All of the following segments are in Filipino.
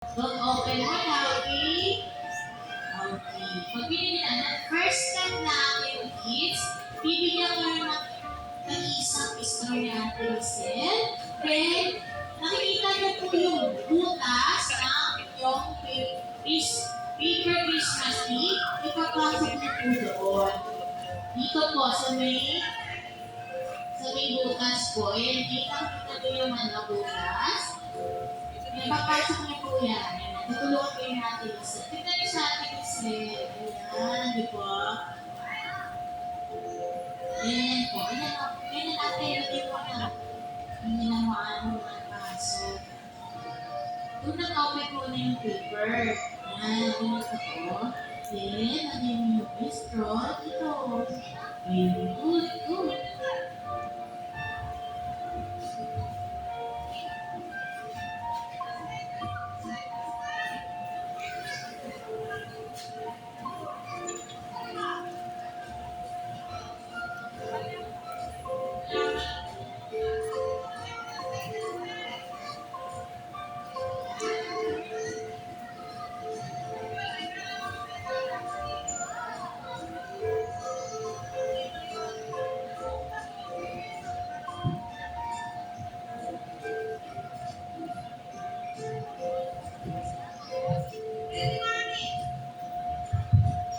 Mag-open mo na, okay? Okay. Pag pinili na, first step natin is, bibigyan ko ng isang story natin, Giselle. Then, nakikita niyo po yung butas ng yung paper Christmas tree. Ipapasok niyo po doon. Dito po, sa may butas po. Ayan, kita niyo yung butas. Ipapasok niyo po yan. Tutulungan kayo natin. Tignan niyo sa ating Giselle. Ayan, di po. Ayan po. Ayan natin. Hindi po na. Hindi na maano ang paso. Doon nag-open muna yung paper. Ayan, doon ito po. Then, ano yung straw? Ito. Very good. Good.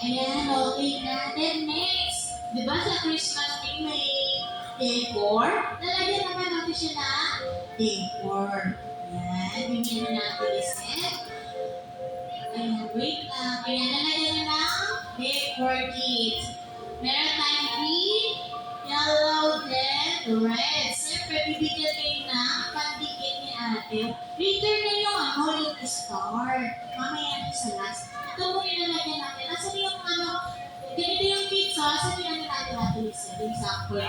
Ayan, okay na. Then next, di ba sa Christmas tree may decor? Lalagyan naman natin siya na decor. Ayan, bigyan na natin iset. Ayan, wait lang. Ayan, lalagyan na ng decor kit. Meron tayong green, yellow, then red. Siyempre, bibigyan kayo ng pandikit ni ate. Later na yung star. Mamaya na sa last. Ito mo ilalagyan natin. Nasaan yung ganito yung pizza, saan yung natin isa? Yung sakto.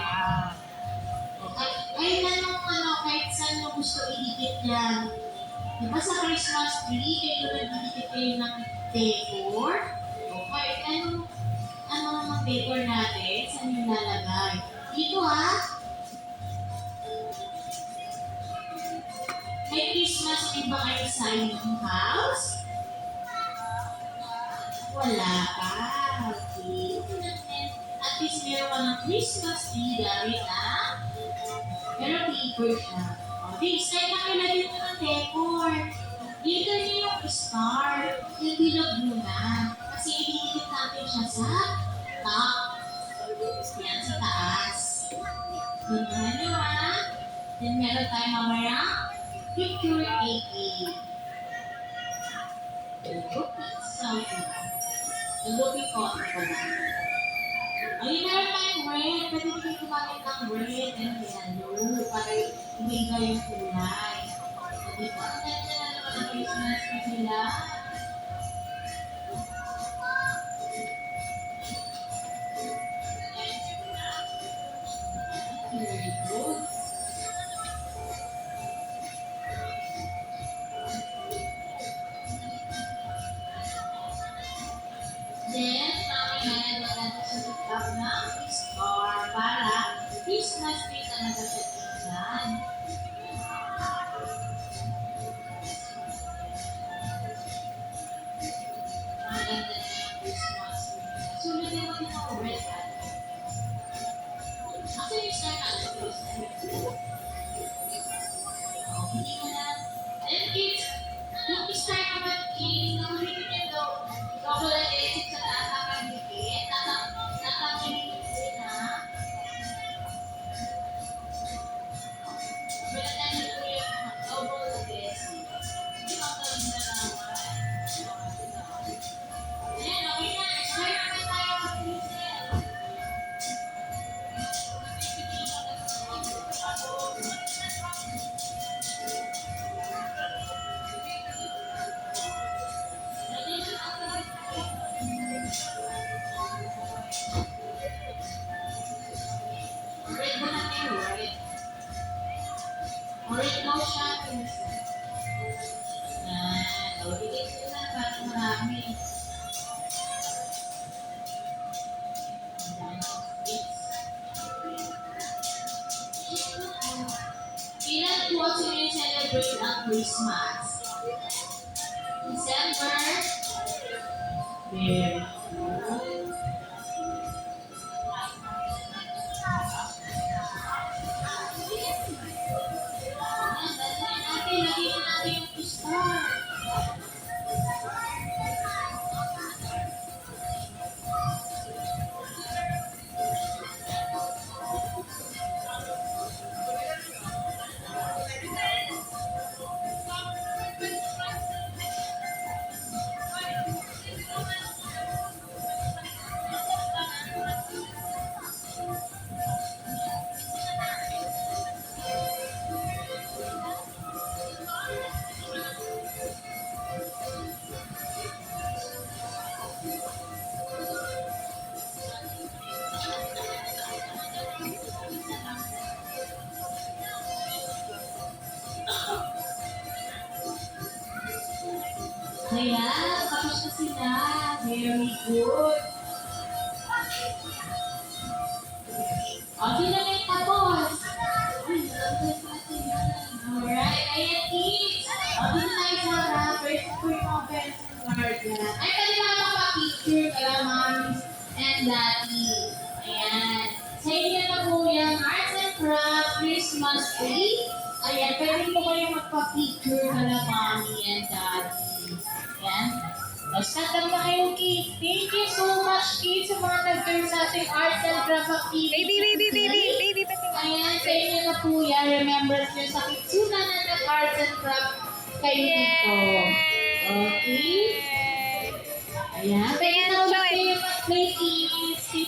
Ay na kahit saan mo gusto idikit yan. Diba sa Christmas tree, kayo nagdidikit kayo ng decor? Okay, ano naman decor natin? Saan yung lalagay? Dito ha? May Christmas tree ba kayo sa inyong house? Wala pa. Okay. At least meron ka ng Christmas tree dahil na pero paper siya. Okay, start na kayo na dito ng decor. Dito niyo yung star. Yung bilog muna. Kasi ididikit natin siya sa top. Yan, sa taas. Ganyan nyo ha. Then meron tayo mamaya picture taking. Selfie. Nag-looking ko ako pala. Ayun, meron tayong red. Pwede kayo gumamit ng red and yellow para ibigay yung kulay. Diba? Ang ganda na naman ang Christmas tree nila. Very good. Then, mamaya na natin sa tiktok ng star para Christmas tree talaga sa tingnan. Ang ganda na ng Christmas tree. Sulitin mo din ako red at. Actually, star natin Christmas tree. Hindi mo na. And kids, yung star naman kids, nakahigit niya daw. Double electric sa taas, nakahigit. Nakahigit din ha. Wala na nito yung double electric. Hindi ba ito yung nalaman? Ayan, okay na. Star naman tayo ang Christmas. Red mo na kayo, red. Red daw siya. Yan. O, bigay ko na para marami. Ilan po sila celebrate ang Christmas? December. Very good. Okay, lagyan na natin yung star. Ayan, tapos na sila. Very good. O, sino may tapos? Ay, nalagay natin yan. Alright, ayan kids. O, dito tayo sa harap. First po yung mga parents and guardian. Ay, pwede na makapicture kala moms and daddy. Ayan. Sa inyo na po yung Arts and Crafts Christmas tree. Ayan, pwede po kayo magpa-picture kala mommy and daddy. Ayan. Magstandang na kayong kids. Thank you so much kids sa mga nag-turn sa ating Arts and Crafts activity. Baby, pati. Ayan, sa inyo na po yan. Remembrance nyo sa kitsunan na nag-arts and craft kayo dito. Okay? Ayan, pwede na ulit kayo mag-play